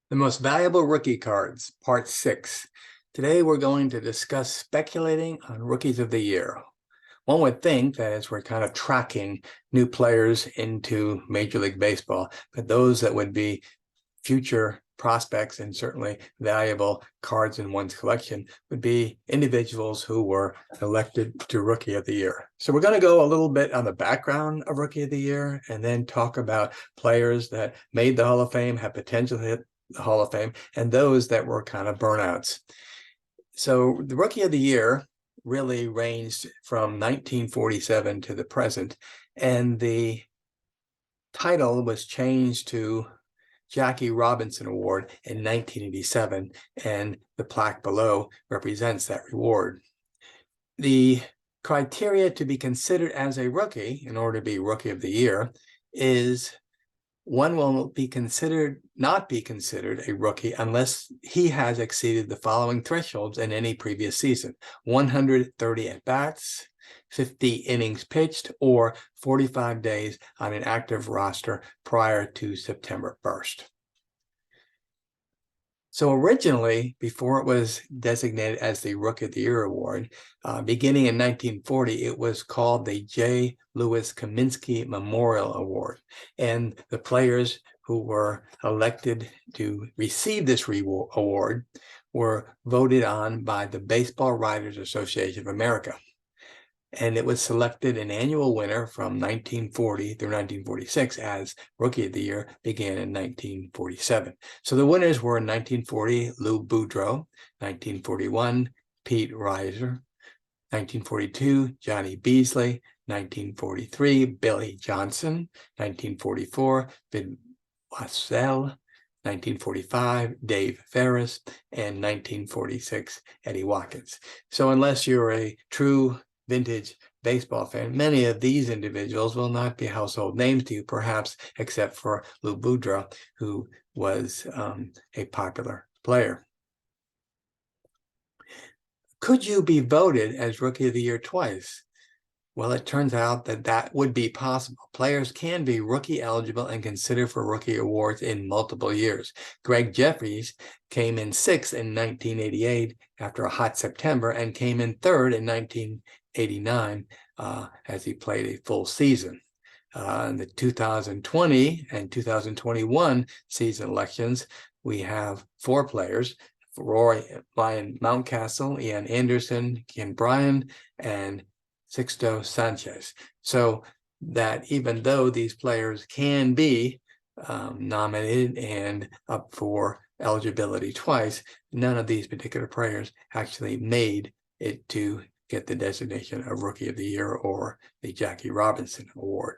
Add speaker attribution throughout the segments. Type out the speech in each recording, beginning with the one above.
Speaker 1: The most valuable rookie cards, part 6. Today we're going to discuss speculating on rookies of the year. One would think that as we're kind of tracking new players into Major League Baseball, but those that would be future prospects and certainly valuable cards in one's collection would be individuals who were elected to Rookie of the Year. So we're going to go a little bit on the background of Rookie of the Year and then talk about players that made the Hall of Fame, have potential to hit the Hall of Fame, and those that were kind of burnouts. So the Rookie of the Year really ranged from 1947 to the present, and the title was changed to Jackie Robinson Award in 1987, and the plaque below represents that reward. The criteria to be considered as a rookie in order to be Rookie of the Year is one will not be considered a rookie unless he has exceeded the following thresholds in any previous season: 130 at-bats, 50 innings pitched, or 45 days on an active roster prior to September 1st. So originally, before it was designated as the Rookie of the Year award, beginning in 1940, it was called the J. Lewis Kaminsky Memorial Award. And the players who were elected to receive this award were voted on by the Baseball Writers Association of America. And it was selected an annual winner from 1940 through 1946, as Rookie of the Year began in 1947. So the winners were in 1940, Lou Boudreau; 1941, Pete Reiser; 1942, Johnny Beasley; 1943, Billy Johnson; 1944, Vin Wassell; 1945, Dave Ferris; and 1946, Eddie Watkins. So unless you're a true vintage baseball fan, many of these individuals will not be household names to you, perhaps except for Lou Boudreau, who was a popular player. Could you be voted as Rookie of the Year twice? Well, it turns out that would be possible. Players can be rookie eligible and considered for rookie awards in multiple years. Greg Jeffries came in 6th in 1988 after a hot September, and came in 3rd in 1989 as he played a full season. In the 2020 and 2021 season elections, we have 4 players: Ryan Mountcastle, Ian Anderson, Ken Bryan, and Sixto Sanchez. So that even though these players can be nominated and up for eligibility twice, none of these particular players actually made it to get the designation of Rookie of the Year or the Jackie Robinson Award.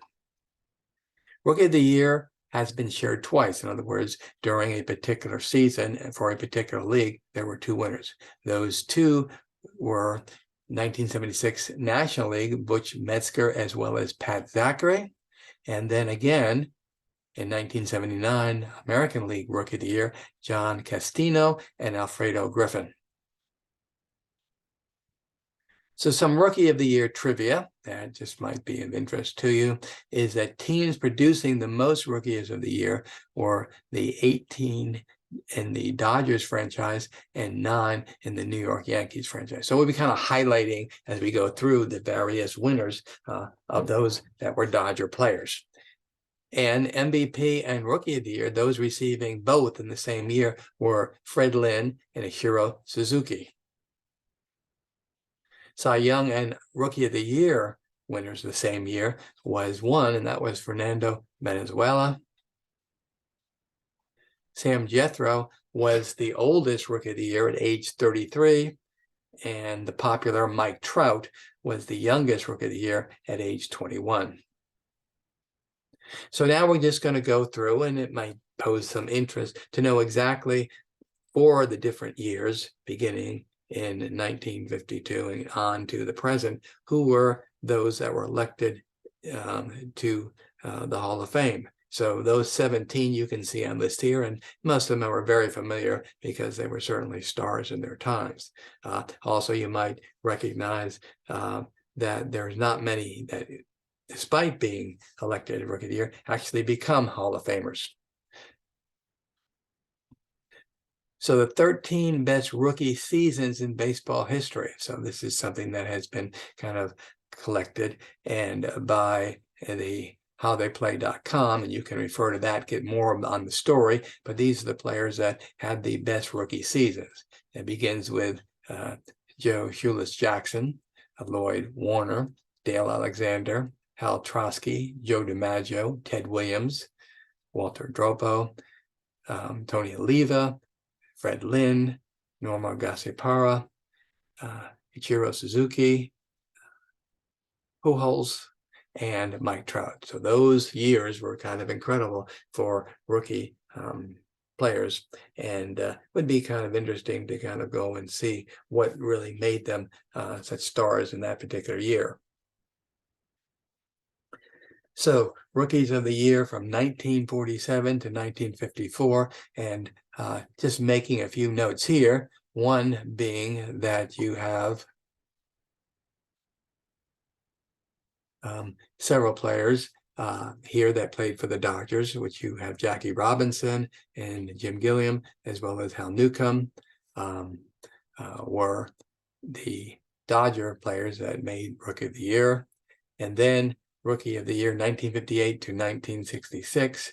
Speaker 1: Rookie of the Year has been shared twice. In other words, during a particular season and for a particular league, there were 2 winners. Those 2 were 1976 National League, Butch Metzger as well as Pat Zachary. And then again, in 1979, American League Rookie of the Year, John Castino and Alfredo Griffin. So some Rookie of the Year trivia that just might be of interest to you is that teams producing the most Rookies of the Year were the 18 in the Dodgers franchise and 9 in the New York Yankees franchise. So we'll be kind of highlighting as we go through the various winners of those that were Dodger players. And MVP and Rookie of the Year, those receiving both in the same year, were Fred Lynn and Ichiro Suzuki. Cy Young and Rookie of the Year winners the same year was 1, and that was Fernando Valenzuela. Sam Jethro was the oldest Rookie of the Year at age 33, and the popular Mike Trout was the youngest Rookie of the Year at age 21. So now we're just going to go through, and it might pose some interest to know exactly for the different years, beginning in 1952 and on to the present, who were those that were elected to the Hall of Fame. So those 17 you can see on list here, and most of them are very familiar because they were certainly stars in their times. Also, you might recognize that there's not many that, despite being elected Rookie of the Year, actually become Hall of Famers. So the 13 best rookie seasons in baseball history. So this is something that has been kind of collected and by the howtheyplay.com, and you can refer to that, get more on the story. But these are the players that had the best rookie seasons. It begins with Joe Shoeless Jackson, Lloyd Warner, Dale Alexander, Hal Trotsky, Joe DiMaggio, Ted Williams, Walter Dropo, Tony Oliva, Fred Lynn, Norma Gassipara, Ichiro Suzuki, Pujols, and Mike Trout. So those years were kind of incredible for rookie players, and would be kind of interesting to kind of go and see what really made them such stars in that particular year. So rookies of the year from 1947 to 1954, and just making a few notes here, one being that you have several players here that played for the Dodgers, which you have Jackie Robinson and Jim Gilliam, as well as Hal Newcomb, were the Dodger players that made Rookie of the Year. And then Rookie of the Year 1958 to 1966.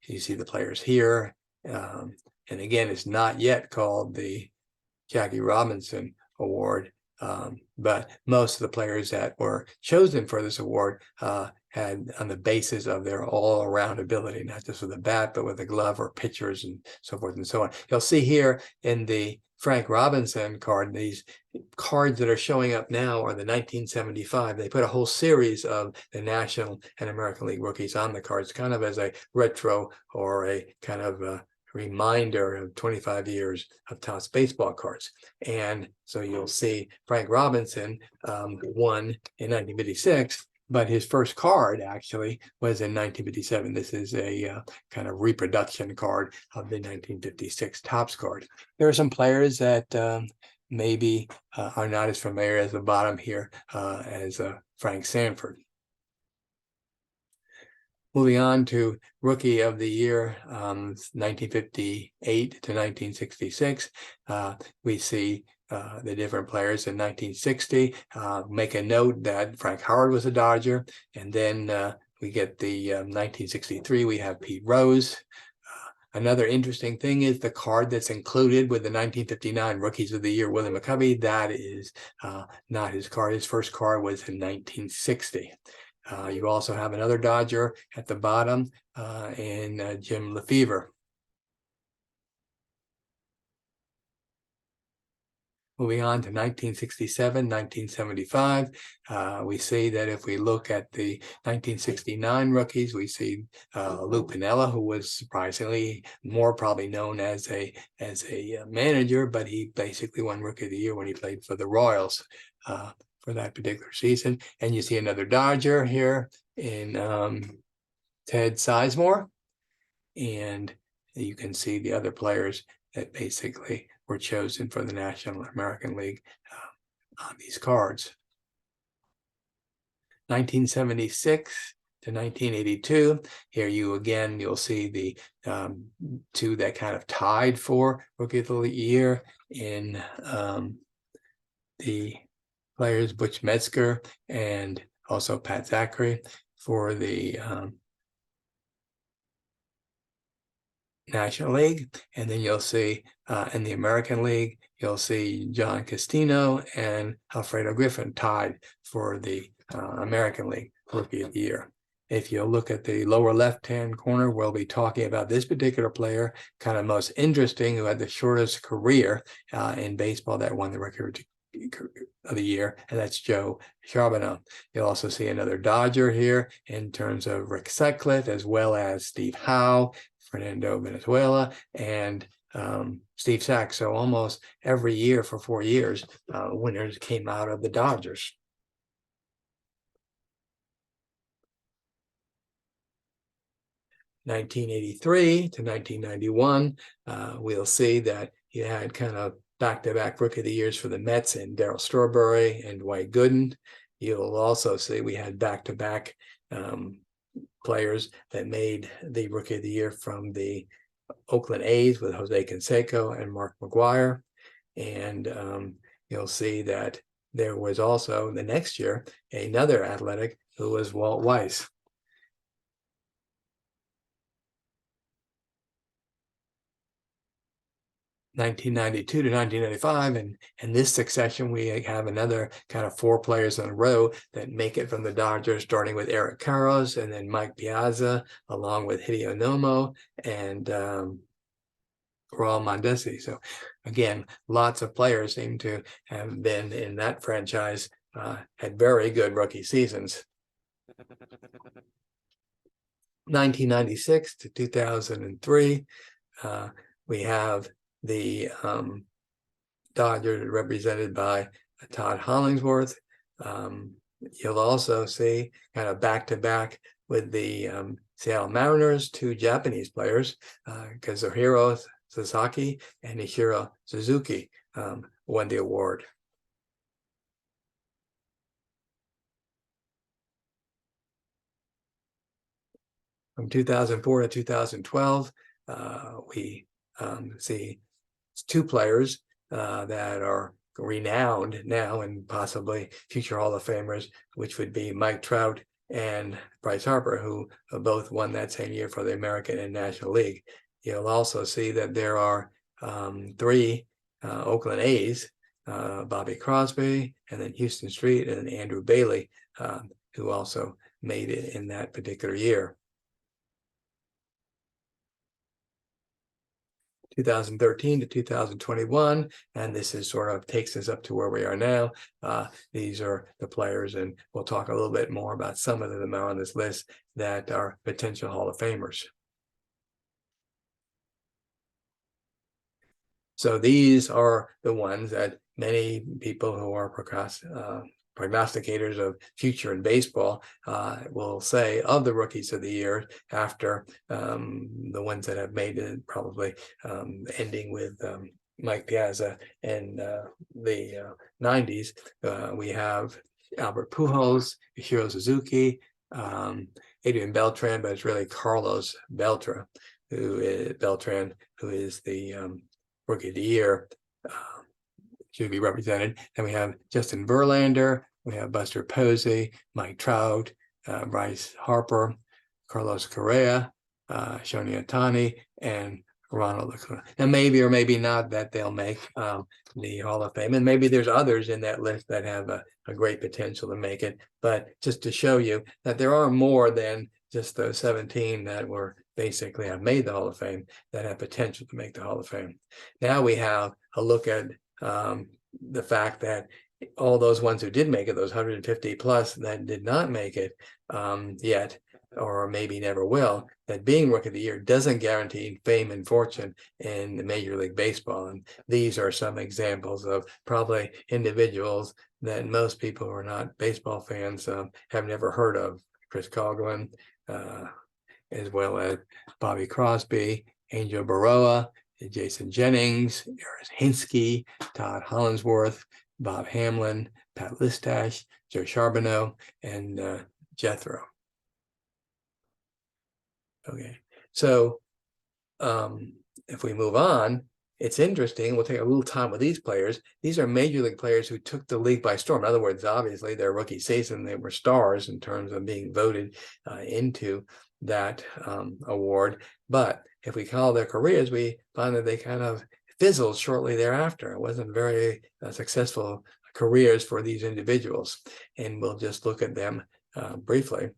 Speaker 1: You see the players here. And again, it's not yet called the Jackie Robinson Award, but most of the players that were chosen for this award had on the basis of their all-around ability, not just with the bat, but with the glove or pitchers and so forth and so on. You'll see here in the Frank Robinson card, these cards that are showing up now are the 1975. They put a whole series of the National and American League rookies on the cards, kind of as a retro or a kind of a reminder of 25 years of Topps baseball cards. And so you'll see Frank Robinson won in 1956, but his first card actually was in 1957. This is a kind of reproduction card of the 1956 Topps card. There are some players that maybe are not as familiar as the bottom here as Frank Sanford. Moving on to Rookie of the Year, 1958 to 1966, we see the different players in 1960. Make a note that Frank Howard was a Dodger, and then we get the 1963, we have Pete Rose. Another interesting thing is the card that's included with the 1959 Rookies of the Year, Willie McCovey. That is not his card. His first card was in 1960. You also have another Dodger at the bottom in Jim Lefevre. Moving on to 1967, 1975, we see that if we look at the 1969 rookies, we see Lou Piniella, who was surprisingly more probably known as a manager, but he basically won Rookie of the Year when he played for the Royals for that particular season. And you see another Dodger here in Ted Sizemore, and you can see the other players that basically were chosen for the National American League on these cards. 1976 to 1982. Here you'll see the two that kind of tied for Rookie of the Year in the players Butch Metzger and also Pat Zachary for the National League. And then you'll see in the American League, you'll see John Castino and Alfredo Griffin tied for the American League Rookie of the Year. If you look at the lower left-hand corner, we'll be talking about this particular player, kind of most interesting, who had the shortest career in baseball that won the Rookie of the Year, and that's Joe Charbonneau. You'll also see another Dodger here in terms of Rick Sutcliffe, as well as Steve Howe, Fernando Venezuela, and Steve Sax. So almost every year for 4 years, winners came out of the Dodgers. (1983 to 1991), we'll see that you had kind of back-to-back Rookie of the Years for the Mets and Darryl Strawberry and Dwight Gooden. You'll also see we had back-to-back players that made the Rookie of the Year from the Oakland A's with Jose Canseco and Mark McGwire. And you'll see that there was also the next year another athletic who was Walt Weiss. (1992 to 1995), and this succession we have another kind of 4 players in a row that make it from the Dodgers, starting with Eric Karros and then Mike Piazza, along with Hideo Nomo and Raul Mondesi. So again, lots of players seem to have been in that franchise, had very good rookie seasons. 1996 to 2003, we have the Dodgers represented by Todd Hollingsworth. You'll also see kind of back-to-back with the Seattle Mariners, 2 Japanese players, Kazuhiro Sasaki and Ishiro Suzuki won the award. From 2004 to 2012, we see 2 players that are renowned now and possibly future Hall of Famers, which would be Mike Trout and Bryce Harper, who both won that same year for the American and National League. You'll also see that there are 3 Oakland A's, Bobby Crosby, and then Houston Street, and Andrew Bailey, who also made it in that particular year. 2013 to 2021, and this is sort of takes us up to where we are now. These are the players, and we'll talk a little bit more about some of them on this list that are potential Hall of Famers. So these are the ones that many people who are prognosticators of future in baseball will say of the rookies of the year after the ones that have made it, probably ending with Mike Piazza and the 90s. We have Albert Pujols, Ishiro Suzuki, Adrian Beltran, but it's really Carlos Beltran, who is the Rookie of the Year, should be represented. And we have Justin Verlander, we have Buster Posey, Mike Trout, Bryce Harper, Carlos Correa, Shohei Ohtani, and Ronald Acuna. Now, maybe or maybe not that they'll make the Hall of Fame, and maybe there's others in that list that have a great potential to make it. But just to show you that there are more than just those 17 that were basically have made the Hall of Fame that have potential to make the Hall of Fame. Now we have a look at the fact that all those ones who did make it, those 150 plus that did not make it yet, or maybe never will, that being Rookie of the Year doesn't guarantee fame and fortune in the Major League Baseball. And these are some examples of probably individuals that most people who are not baseball fans have never heard of. Chris Coughlin, as well as Bobby Crosby, Angel Baroa, Jason Jennings, Eris Hinsky, Todd Hollingsworth, Bob Hamlin, Pat Listash, Joe Charbonneau, and Jethro. Okay, so if we move on, it's interesting. We'll take a little time with these players. These are Major League players who took the league by storm. In other words, obviously, their rookie season, they were stars in terms of being voted into that award. But if we call their careers, we find that they kind of fizzled shortly thereafter. It wasn't very successful careers for these individuals. And we'll just look at them briefly.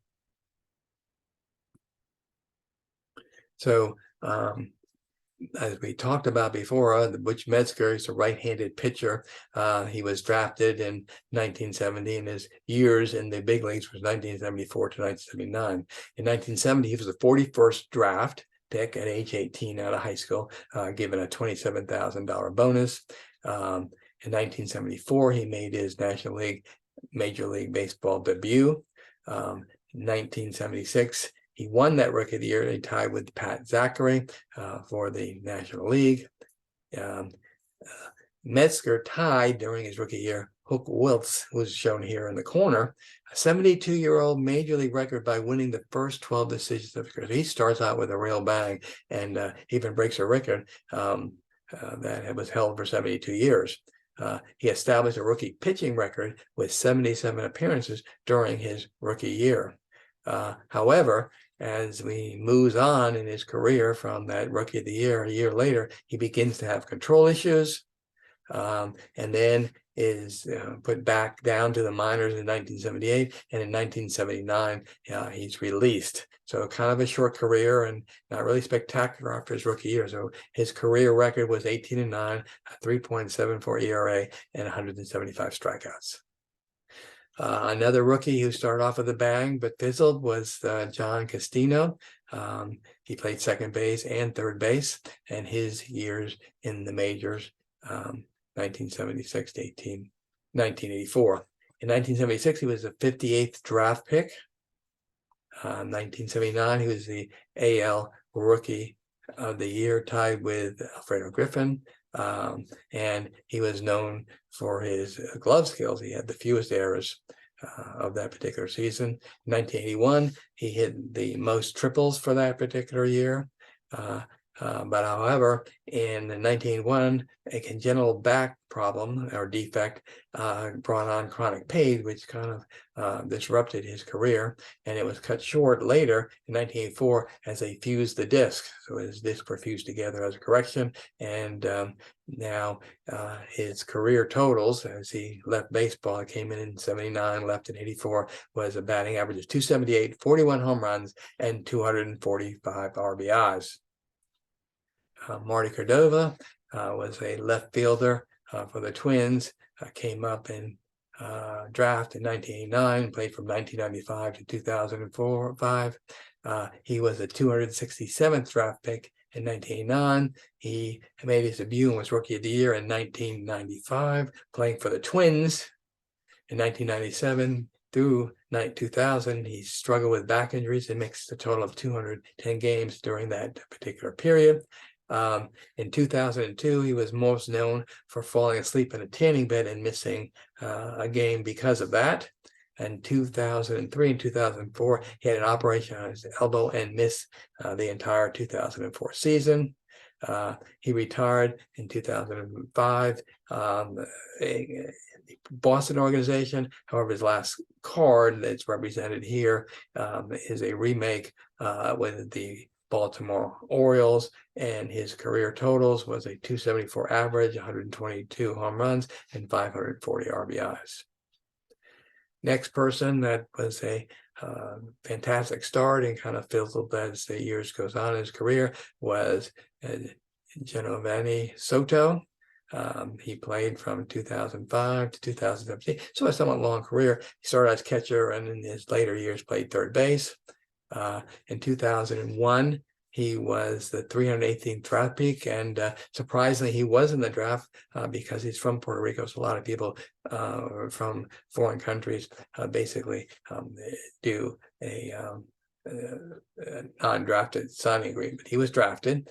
Speaker 1: So as we talked about before, Butch Metzger is a right-handed pitcher. He was drafted in 1970, and his years in the big leagues was 1974 to 1979. In 1970, he was the 41st draft pick at age 18 out of high school, given a $27,000 bonus. In 1974, he made his National League Major League Baseball debut. In 1976, he won that Rookie of the Year. He tied with Pat Zachary for the National League. Metzger tied during his rookie year Hook Wiltz, who's shown here in the corner, a 72-year-old major league record by winning the first 12 decisions of his career. He starts out with a real bang and even breaks a record that was held for 72 years. He established a rookie pitching record with 77 appearances during his rookie year. However, as he moves on in his career from that rookie of the year, a year later, he begins to have control issues, and then is put back down to the minors in 1978, and in 1979 he's released. So kind of a short career and not really spectacular after his rookie year. So his career record was 18-9, a 3.74 ERA, and 175 strikeouts. Another rookie who started off with a bang but fizzled was John Castino. He played second base and third base, and his years in the majors, 1976 to 1984. In 1976, he was the 58th draft pick. 1979, he was the AL Rookie of the Year, tied with Alfredo Griffin. And he was known for his glove skills. He had the fewest errors of that particular season. In 1981, he hit the most triples for that particular year. But however, in 1981, a congenital back problem or defect brought on chronic pain, which kind of disrupted his career, and it was cut short later in 1984 as they fused the disc. So his discs were fused together as a correction, and now his career totals, as he left baseball, came in 79, left in 84, was a batting average of 278, 41 home runs, and 245 RBIs. Marty Cordova was a left fielder for the Twins, came up in draft in 1989, played from 1995 to 2005. He was a 267th draft pick in 1989. He made his debut and was Rookie of the Year in 1995, playing for the Twins in 1997 through 2000. He struggled with back injuries and missed a total of 210 games during that particular period. In 2002, he was most known for falling asleep in a tanning bed and missing a game because of that. In 2003 and 2004, he had an operation on his elbow and missed the entire 2004 season. He retired in 2005. The Boston organization, however, his last card that's represented here is a remake with the Baltimore Orioles, and his career totals was a 274 average, 122 home runs, and 540 RBIs. Next person that was a fantastic start and kind of fizzled as the years goes on in his career was Manny Soto. He played from 2005 to 2017, so a somewhat long career. He started as catcher and in his later years played third base. In 2001, he was the 318th draft pick, and surprisingly, he was in the draft because he's from Puerto Rico. So a lot of people from foreign countries basically do a non-drafted signing agreement. He was drafted.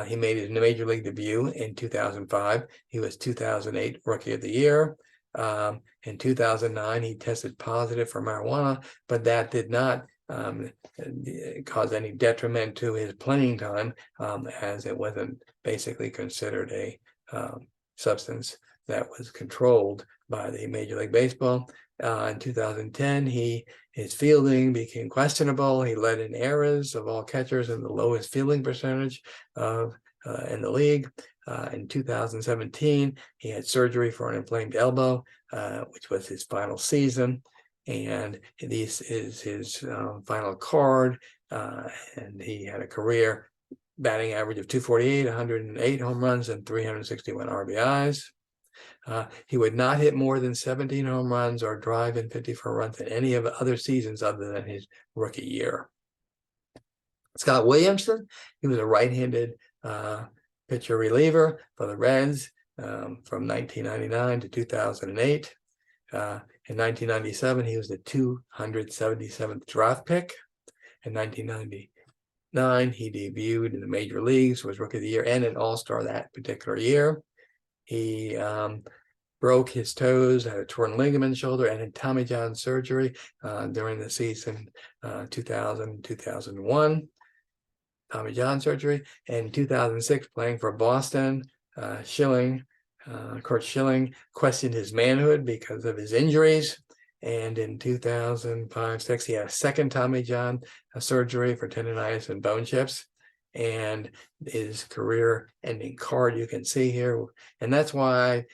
Speaker 1: He made his major league debut in 2005. He was 2008 Rookie of the Year. In 2009, he tested positive for marijuana, but that did not cause any detriment to his playing time, as it wasn't basically considered a substance that was controlled by the Major League Baseball. In 2010, his fielding became questionable. He led in errors of all catchers and the lowest fielding percentage in the league. In 2017, he had surgery for an inflamed elbow, which was his final season. And this is his final card, and he had a career batting average of 248, 108 home runs, and 361 RBIs. He would not hit more than 17 home runs or drive in 54 runs in any of the other seasons other than his rookie year. Scott Williamson, he was a right-handed pitcher reliever for the Reds from 1999 to 2008. In 1997, he was the 277th draft pick. In 1999, he debuted in the major leagues, was Rookie of the Year and an All-Star that particular year. He broke his toes, had a torn ligament shoulder, and had Tommy John surgery during the season 2000, 2001. Tommy John surgery. And in 2006, playing for Boston, Kurt Schilling questioned his manhood because of his injuries. And in 2005-06, he had a second Tommy John surgery for tendonitis and bone chips. And his career-ending card you can see here. And that's why I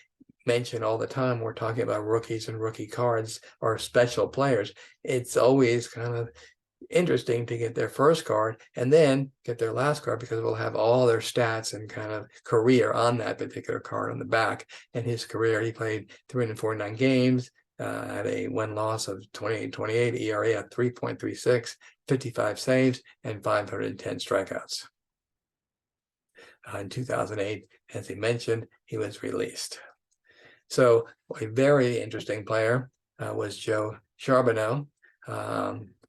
Speaker 1: mention all the time we're talking about rookies and rookie cards or special players. It's always kind of interesting to get their first card and then get their last card, because we'll have all their stats and kind of career on that particular card on the back. And his career, he played 349 games, had a win-loss of 28-28, ERA at 3.36, 55 saves, and 510 strikeouts. In 2008, as he mentioned, he was released. So a very interesting player was Joe Charbonneau.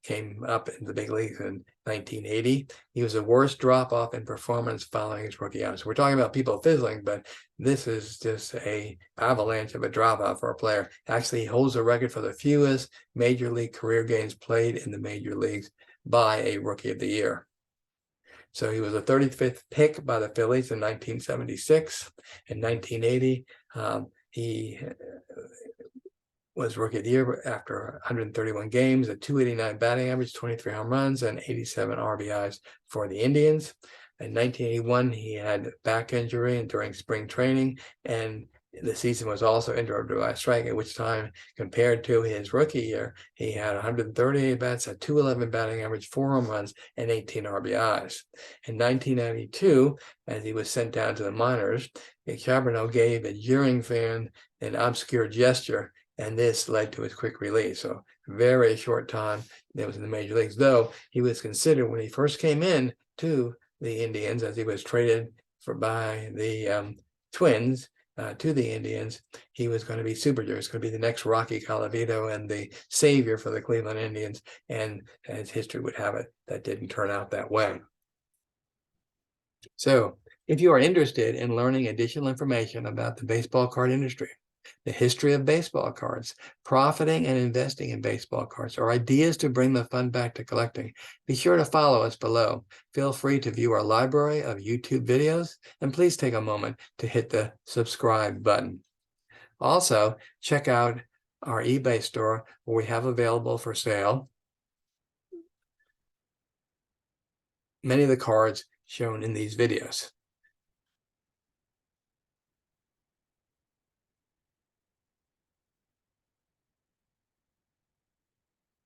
Speaker 1: Came up in the big leagues in 1980. He was the worst drop-off in performance following his rookie year. So we're talking about people fizzling, but this is just a avalanche of a drop-off for a player. Actually, he holds a record for the fewest major league career games played in the major leagues by a rookie of the year. So he was a 35th pick by the Phillies in 1976. In 1980, he was rookie of the year after 131 games, a 289 batting average, 23 home runs, and 87 RBIs for the Indians. In 1981, he had back injury and during spring training, and the season was also interrupted by a strike, at which time, compared to his rookie year, he had 138 bats, a 211 batting average, 4 home runs, and 18 RBIs. In 1992, as he was sent down to the minors, Charbonneau gave a jeering fan an obscure gesture, and this led to his quick release. So very short time that was in the major leagues, though he was considered when he first came in to the Indians, as he was traded by the Twins to the Indians. He was going to be super. He was going to be the next Rocky Colavito and the savior for the Cleveland Indians. And as history would have it, that didn't turn out that way. So if you are interested in learning additional information about the baseball card industry, the history of baseball cards, profiting and investing in baseball cards, or ideas to bring the fun back to collecting, be sure to follow us below. Feel free to view our library of YouTube videos, and please take a moment to hit the subscribe button. Also, check out our eBay store, where we have available for sale many of the cards shown in these videos.